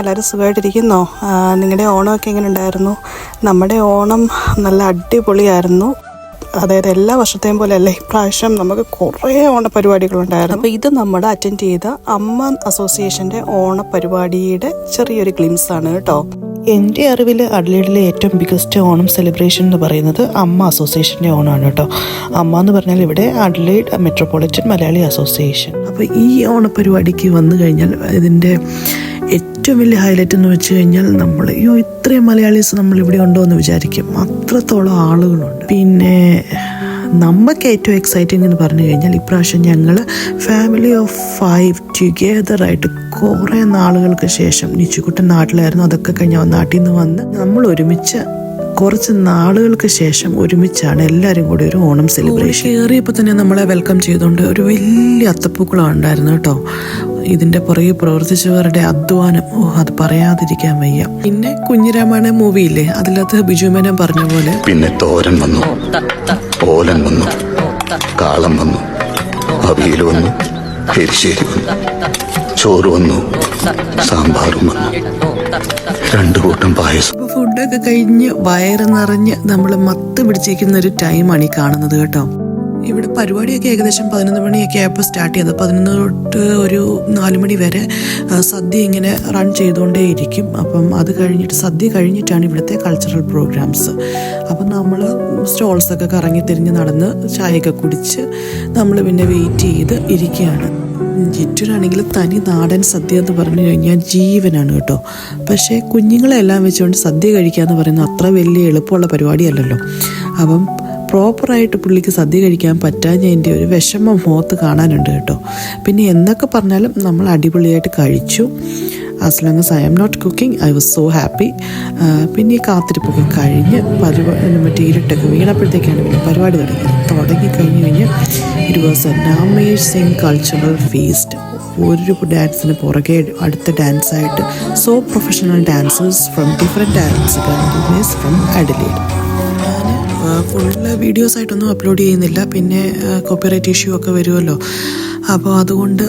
എല്ലാവരും സുഖമായിട്ടിരിക്കുന്നോ? നിങ്ങളുടെ ഓണമൊക്കെ എങ്ങനെ ഉണ്ടായിരുന്നു? നമ്മുടെ ഓണം നല്ല അടിപൊളിയായിരുന്നു. അതായത് എല്ലാ വർഷത്തെയും പോലെയല്ല, ഇപ്രാവശ്യം നമുക്ക് കുറേ ഓണപരിപാടികളുണ്ടായിരുന്നു. അപ്പോൾ ഇത് നമ്മൾ അറ്റൻഡ് ചെയ്ത അമ്മ അസോസിയേഷൻ്റെ ഓണപരിപാടിയുടെ ചെറിയൊരു ഗ്ലിംസ് ആണ് കേട്ടോ. എൻ്റെ അറിവിൽ അഡ്ലേഡിലെ ഏറ്റവും ബിഗസ്റ്റ് ഓണം സെലിബ്രേഷൻ എന്ന് പറയുന്നത് അമ്മ അസോസിയേഷൻ്റെ ഓണമാണ് കേട്ടോ. അമ്മ എന്ന് പറഞ്ഞാൽ ഇവിടെ അഡ്ലേഡ് മെട്രോപൊളിറ്റൻ മലയാളി അസോസിയേഷൻ. അപ്പോൾ ഈ ഓണപരിപാടിക്ക് വന്നു കഴിഞ്ഞാൽ ഇതിൻ്റെ ഏറ്റവും വലിയ ഹൈലൈറ്റ് എന്ന് വെച്ച് കഴിഞ്ഞാൽ നമ്മൾ ഇത്രയും മലയാളീസ് നമ്മളിവിടെ ഉണ്ടോ എന്ന് വിചാരിക്കും, അത്രത്തോളം ആളുകളുണ്ട്. പിന്നെ നമുക്ക് ഏറ്റവും എക്സൈറ്റിംഗ് എന്ന് പറഞ്ഞു കഴിഞ്ഞാൽ ഇപ്രാവശ്യം ഞങ്ങൾ ഫാമിലി ഓഫ് 5 ടുഗെദറായിട്ട് കുറേ നാളുകൾക്ക് ശേഷം, നിച്ചുകുട്ടൻ നാട്ടിലായിരുന്നു, അതൊക്കെ കഴിഞ്ഞ് നാട്ടിൽ നിന്ന് വന്ന് നമ്മൾ ഒരുമിച്ച് കുറച്ച് നാളുകൾക്ക് ശേഷം ഒരുമിച്ചാണ് എല്ലാവരും കൂടി ഒരു ഓണം സെലിബ്രേഷൻ. കയറിയപ്പോൾ തന്നെ നമ്മളെ വെൽക്കം ചെയ്തുകൊണ്ട് ഒരു വലിയ അത്തപ്പൂക്കളം ഉണ്ടായിരുന്നു കേട്ടോ. ഇതിന്റെ പുറകെ പ്രവർത്തിച്ചവരുടെ അധ്വാനം അത് പറയാതിരിക്കാൻ വയ്യ. പിന്നെ കുഞ്ഞിരാമായണ മൂവിയില്ലേ, അതിലകത്ത് ബിജുമേനൻ പറഞ്ഞ പോലെ പിന്നെ തോരൻ വന്നു, ഓലൻ വന്നു, കാളം വന്നു, അവിയൽ വന്നു, എരിശ്ശേരി വന്നു, ചോറ് വന്നു, സാമ്പാറും വന്നു, 2 കൂട്ടം പായസം. ഫുഡൊക്കെ കഴിഞ്ഞ് വയറ് നിറഞ്ഞ് നമ്മൾ മത്ത് പിടിച്ചിരിക്കുന്ന ഒരു ടൈമാണ് ഈ കാണുന്നത് കേട്ടോ. ഇവിടെ പരിപാടിയൊക്കെ ഏകദേശം 11 മണിയൊക്കെ ആയപ്പോൾ സ്റ്റാർട്ട് ചെയ്തത്. 11 തൊട്ട് ഒരു 4 മണി വരെ സദ്യ ഇങ്ങനെ റൺ ചെയ്തുകൊണ്ടേയിരിക്കും. അപ്പം അത് കഴിഞ്ഞിട്ട് സദ്യ കഴിഞ്ഞിട്ടാണ് ഇവിടുത്തെ കൾച്ചറൽ പ്രോഗ്രാംസ്. അപ്പം നമ്മൾ സ്റ്റോൾസൊക്കെ കറങ്ങി തിരിഞ്ഞ് നടന്ന് ചായയൊക്കെ കുടിച്ച് നമ്മൾ പിന്നെ വെയിറ്റ് ചെയ്ത് ഇരിക്കുകയാണ്. ജിറ്റുനാണെങ്കിൽ തനി നാടൻ സദ്യ എന്ന് പറഞ്ഞു കഴിഞ്ഞാൽ ജീവനാണ് കേട്ടോ. പക്ഷേ കുഞ്ഞുങ്ങളെല്ലാം വെച്ചുകൊണ്ട് സദ്യ കഴിക്കുക എന്ന് പറയുന്നത് അത്ര വലിയ എളുപ്പമുള്ള പരിപാടിയല്ലല്ലോ. അപ്പം പ്രോപ്പറായിട്ട് പുള്ളിക്ക് സദ്യ കഴിക്കാൻ പറ്റാഞ്ഞതിൻ്റെ ഒരു വിഷമം മുഖത്ത് കാണാനുണ്ട് കേട്ടോ. പിന്നെ എന്തൊക്കെ പറഞ്ഞാലും നമ്മൾ അടിപൊളിയായിട്ട് കഴിച്ചു. As long as I am not cooking I was so happy. പിന്നെ ഈ കാത്തിരിപ്പൊക്കെ കഴിഞ്ഞ് മറ്റേ ഇരുട്ടൊക്കെ വീണപ്പോഴത്തേക്കാണ് പിന്നെ പരിപാടി തുടങ്ങിക്കഴിഞ്ഞ് കഴിഞ്ഞ് it was an amazing cultural feast. ഒരു ഡാൻസിന് പുറകെ അടുത്ത ഡാൻസായിട്ട് so professional dancers from different dance academies from Adelaide. Full വീഡിയോസായിട്ടൊന്നും അപ്ലോഡ് ചെയ്യുന്നില്ല, പിന്നെ കോപ്പിറൈറ്റ് ഇഷ്യൂ ഒക്കെ വരുമല്ലോ. അപ്പോൾ അതുകൊണ്ട്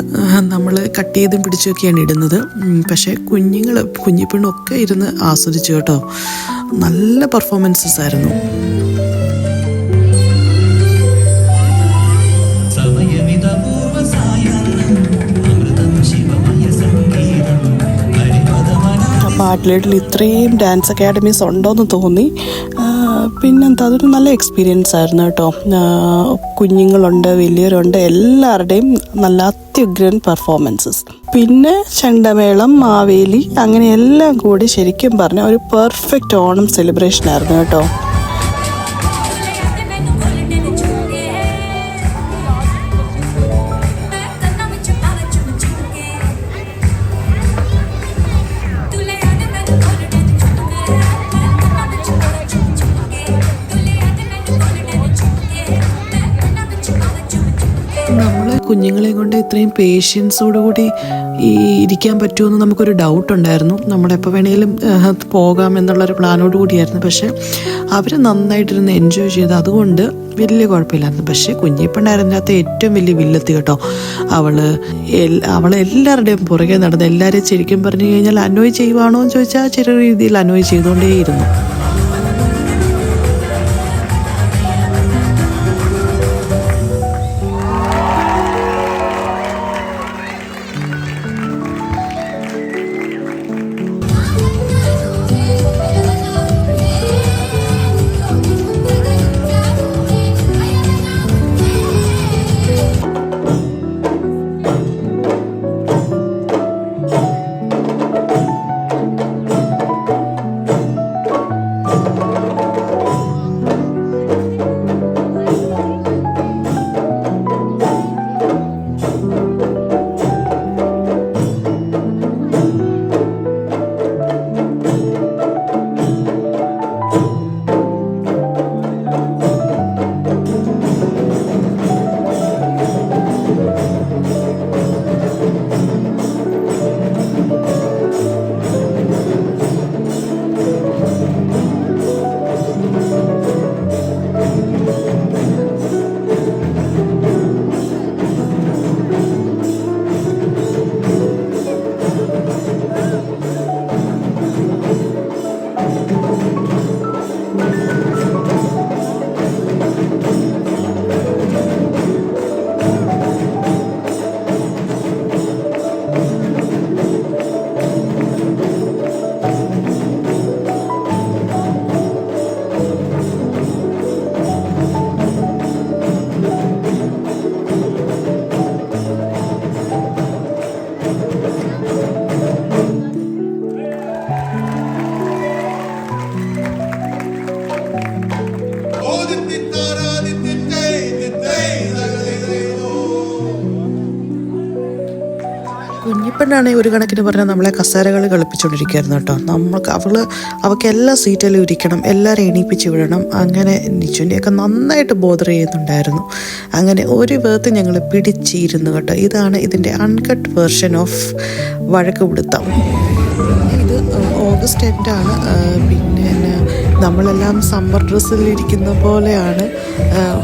നമ്മൾ കട്ട് ചെയ്തും പിടിച്ചൊക്കെയാണ് ഇടുന്നത്. പക്ഷേ കുഞ്ഞിപ്പെണ്ണൊക്കെ ഇരുന്ന് ആസ്വദിച്ചു കേട്ടോ. നല്ല പെർഫോമൻസസ് ആയിരുന്നു. അപ്പോൾ അഡ്ലേഡിൽ ഇത്രയും ഡാൻസ് അക്കാഡമീസ് ഉണ്ടോയെന്ന് തോന്നി. പിന്നെന്താ, അതൊരു നല്ല എക്സ്പീരിയൻസ് ആയിരുന്നു കേട്ടോ. കുഞ്ഞുങ്ങളുണ്ട്, വലിയവരുണ്ട്, എല്ലാവരുടെയും നല്ല അത്യുഗ്രൻ പെർഫോമൻസസ്. പിന്നെ ചെണ്ടമേളം, മാവേലി, അങ്ങനെ എല്ലാം കൂടി ശരിക്കും പറഞ്ഞ ഒരു പെർഫെക്റ്റ് ഓണം സെലിബ്രേഷൻ ആയിരുന്നു കേട്ടോ. നമ്മൾ കുഞ്ഞുങ്ങളെ കൊണ്ട് ഇത്രയും പേഷ്യൻസോടുകൂടി ഇരിക്കാൻ പറ്റുമെന്ന് നമുക്കൊരു ഡൗട്ട് ഉണ്ടായിരുന്നു. നമ്മളെപ്പോൾ വേണമെങ്കിലും പോകാം എന്നുള്ളൊരു പ്ലാനോട് കൂടിയായിരുന്നു. പക്ഷേ അവർ നന്നായിട്ടിരുന്ന് എൻജോയ് ചെയ്ത്, അതുകൊണ്ട് വലിയ കുഴപ്പമില്ലായിരുന്നു. പക്ഷേ കുഞ്ഞിപ്പെണ്ണായിരുന്നതിനകത്ത് ഏറ്റവും വലിയ വില്ലത്തി കേട്ടോ. അവളെല്ലാവരുടെയും പുറകെ നടന്ന് എല്ലാവരെയും ശരിക്കും പറഞ്ഞു കഴിഞ്ഞാൽ അനോയ് ചെയ്യുവാണോ എന്ന് ചോദിച്ചാൽ ചെറിയ രീതിയിൽ അനോയ് ചെയ്തുകൊണ്ടേയിരുന്നു. കുഞ്ഞിപ്പെണ്ണാണെങ്കിൽ ഒരു കണക്കിന് പറഞ്ഞാൽ നമ്മളെ കസേരകൾ കളിപ്പിച്ചുകൊണ്ടിരിക്കുകയായിരുന്നു കേട്ടോ. അവൾക്ക് എല്ലാ സീറ്റിലും ഇരിക്കണം, എല്ലാവരും എണീപ്പിച്ച് വിടണം. അങ്ങനെ നിച്ചുവിൻ്റെയൊക്കെ നന്നായിട്ട് ബോധർ ചെയ്യുന്നുണ്ടായിരുന്നു. അങ്ങനെ ഒരു വേർത്ത് ഞങ്ങൾ പിടിച്ചിരുന്നു കേട്ടോ. ഇതാണ് ഇതിൻ്റെ അൺകട്ട് വേർഷൻ ഓഫ് വഴക്ക് പിടുത്തം. ഇത് ഓഗസ്റ്റ് എൻഡാണ്. പിന്നെ നമ്മളെല്ലാം സമ്മർ ഡ്രസ്സിലിരിക്കുന്ന പോലെയാണ്.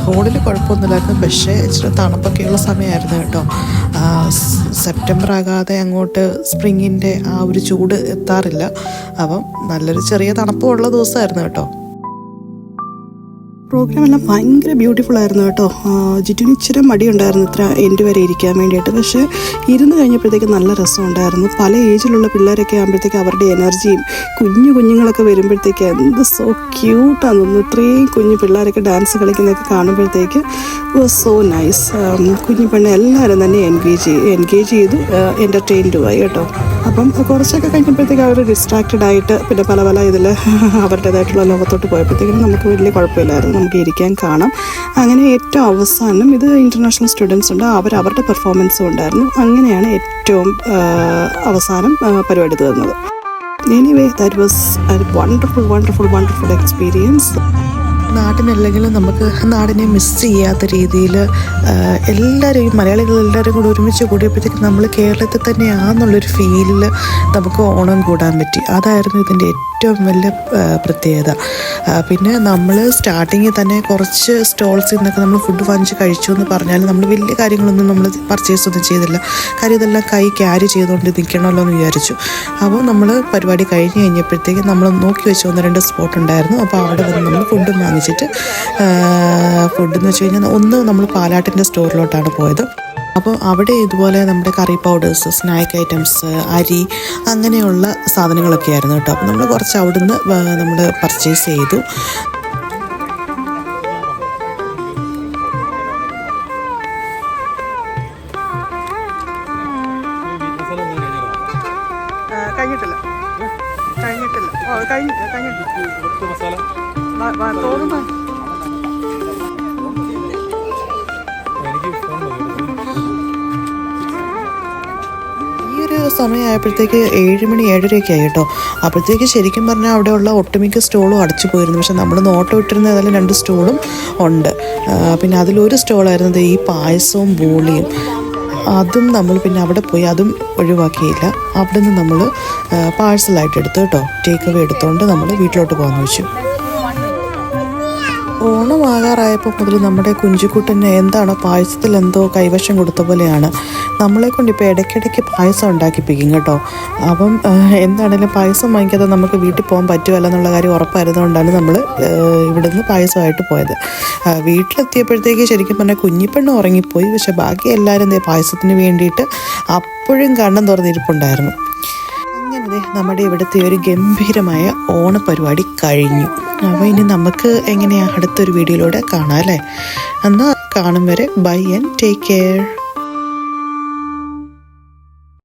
ഹോളിൽ കുഴപ്പമൊന്നുമില്ലായിരുന്നു, പക്ഷേ ഇച്ചിരി തണുപ്പൊക്കെയുള്ള സമയമായിരുന്നു കേട്ടോ. സെപ്റ്റംബർ ആകാതെ അങ്ങോട്ട് സ്പ്രിങ്ങിൻ്റെ ആ ഒരു ചൂട് എത്താറില്ല. അപ്പം നല്ലൊരു ചെറിയ തണുപ്പുള്ള ദിവസമായിരുന്നു കേട്ടോ. പ്രോഗ്രാം എല്ലാം ഭയങ്കര ബ്യൂട്ടിഫുൾ ആയിരുന്നു കേട്ടോ. ജിറ്റുവിന് ഇച്ചിരി മടിയുണ്ടായിരുന്നു ഇത്ര എൻഡ് വരെ ഇരിക്കാൻ വേണ്ടിയിട്ട്. പക്ഷേ ഇരുന്ന് കഴിഞ്ഞപ്പോഴത്തേക്ക് നല്ല രസമുണ്ടായിരുന്നു. പല ഏജിലുള്ള പിള്ളേരൊക്കെ ആകുമ്പോഴത്തേക്ക് അവരുടെ എനർജിയും കുഞ്ഞുങ്ങളൊക്കെ വരുമ്പോഴത്തേക്ക് എന്ത് സോ ക്യൂട്ടാന്ന് തോന്നുന്നു. ഇത്രയും കുഞ്ഞു പിള്ളേരൊക്കെ ഡാൻസ് കളിക്കുന്നതൊക്കെ കാണുമ്പോഴത്തേക്ക് സോ നൈസ്. കുഞ്ഞു പെണ്ണ് എല്ലാവരും തന്നെ എൻഗേജ് ചെയ്തു എൻ്റർടൈൻഡുമായി കേട്ടോ. അപ്പം കുറച്ചൊക്കെ കഴിഞ്ഞപ്പോഴത്തേക്ക് അവർ ഡിസ്ട്രാക്റ്റഡ് ആയിട്ട് പിന്നെ പല ഇതിൽ അവരുടേതായിട്ടുള്ള ലോകത്തോട്ട് പോയപ്പോഴത്തേക്കും നമുക്ക് വലിയ കുഴപ്പമില്ലായിരുന്നു, നമുക്ക് ഇരിക്കാൻ കാണാം. അങ്ങനെ ഏറ്റവും അവസാനം ഇത് ഇൻ്റർനാഷണൽ സ്റ്റുഡൻസ് ഉണ്ട്, അവരുടെ പെർഫോമൻസും ഉണ്ടായിരുന്നു. അങ്ങനെയാണ് ഏറ്റവും അവസാനം പരിപാടി തീർന്നത്. Anyway that was a wonderful experience. നാട്ടിനല്ലെങ്കിലും നമുക്ക് നാടിനെ മിസ് ചെയ്യാത്ത രീതിയിൽ എല്ലാവരും, ഈ മലയാളികളെല്ലാവരും കൂടെ ഒരുമിച്ച് കൂടിയപ്പോഴത്തേക്ക് നമ്മൾ കേരളത്തിൽ തന്നെയാണെന്നുള്ളൊരു ഫീലിൽ നമുക്ക് ഓണം കൂടാൻ പറ്റി. അതായിരുന്നു ഇതിൻ്റെ ഏറ്റവും വലിയ പ്രത്യേകത. പിന്നെ നമ്മൾ സ്റ്റാർട്ടിങ്ങിൽ തന്നെ കുറച്ച് സ്റ്റോൾസിൽ നിന്നൊക്കെ നമ്മൾ ഫുഡ് വാങ്ങിച്ച് കഴിച്ചു എന്ന് പറഞ്ഞാൽ നമ്മൾ വലിയ കാര്യങ്ങളൊന്നും നമ്മൾ പർച്ചേസ് ഒന്നും ചെയ്തില്ല. കാര്യം ഇതെല്ലാം കൈ ക്യാരി ചെയ്തുകൊണ്ട് നിൽക്കണമല്ലോ എന്ന് വിചാരിച്ചു. അപ്പോൾ നമ്മൾ പരിപാടി കഴിഞ്ഞപ്പോഴത്തേക്ക് നമ്മൾ നോക്കി വെച്ച 1-2 സ്പോട്ട് ഉണ്ടായിരുന്നു. അപ്പോൾ അവിടെ വന്ന് നമ്മൾ ഫുഡും വാങ്ങിച്ചിട്ട് ഫുഡെന്ന് വെച്ച് കഴിഞ്ഞാൽ ഒന്ന് നമ്മൾ പാലാട്ടിൻ്റെ സ്റ്റോറിലോട്ടാണ് പോയത്. അപ്പോൾ അവിടെ ഇതുപോലെ നമ്മുടെ കറി പൗഡേഴ്സ്, സ്നാക്ക് ഐറ്റംസ്, അരി അങ്ങനെയുള്ള സാധനങ്ങളൊക്കെ ആയിരുന്നു കേട്ടോ. അപ്പോൾ നമ്മൾ കുറച്ച് അവിടുന്ന് നമ്മൾ പർച്ചേസ് ചെയ്തു. കഴിഞ്ഞിട്ടില്ല തോന്നുന്നു. ഈ ഒരു സമയമായപ്പോഴത്തേക്ക് 7 മണി 7:30 ആയി കേട്ടോ. അപ്പോഴത്തേക്ക് ശരിക്കും പറഞ്ഞാൽ അവിടെയുള്ള ഒട്ടുമിക്ക സ്റ്റോളും അടച്ചു പോയിരുന്നു. പക്ഷെ നമ്മൾ നോട്ടം ഇട്ടിരുന്ന ഏതായാലും 2 സ്റ്റോളും ഉണ്ട്. പിന്നെ അതിലൊരു സ്റ്റോളായിരുന്നത് ഈ പായസവും ബോളിയും. അതും നമ്മൾ പിന്നെ അവിടെ പോയി അതും ഒഴിവാക്കിയില്ല. അവിടെ നിന്ന് നമ്മൾ പാഴ്സലായിട്ട് എടുത്തു കേട്ടോ. ടേക്ക് അവേ എടുത്തുകൊണ്ട് നമ്മൾ വീട്ടിലോട്ട് പോകാമെന്ന് വെച്ചു. ഓണമാകാറായപ്പോൾ മുതൽ നമ്മുടെ കുഞ്ചുക്കുട്ടന് എന്താണോ പായസത്തിൽ എന്തോ കൈവശം കൊടുത്ത പോലെയാണ്. നമ്മളെ കൊണ്ട് ഇപ്പോൾ ഇടയ്ക്കിടയ്ക്ക് പായസം ഉണ്ടാക്കിപ്പിക്കും കേട്ടോ. അപ്പം എന്താണെങ്കിലും പായസം വാങ്ങിക്കാതെ നമുക്ക് വീട്ടിൽ പോകാൻ പറ്റുമല്ല എന്നുള്ള കാര്യം ഉറപ്പായിരുന്നുകൊണ്ടാണ് നമ്മൾ ഇവിടുന്ന് പായസമായിട്ട് പോയത്. വീട്ടിലെത്തിയപ്പോഴത്തേക്ക് ശരിക്കും പറഞ്ഞാൽ കുഞ്ഞിപ്പെണ്ണ് ഉറങ്ങിപ്പോയി. പക്ഷെ ബാക്കി എല്ലാവരും പായസത്തിന് വേണ്ടിയിട്ട് അപ്പോഴും കണ്ണും തുറന്നിരിപ്പുണ്ടായിരുന്നു. അങ്ങനെ നമ്മുടെ ഇവിടുത്തെ ഒരു ഗംഭീരമായ ഓണപരിപാടി കഴിഞ്ഞു. അപ്പോൾ ഇനി നമുക്ക് എങ്ങനെയാണ് അടുത്തൊരു വീഡിയോയിലൂടെ കാണാം അല്ലേ? എന്നാൽ കാണും വരെ ബൈ ആൻഡ് ടേക്ക് കെയർ.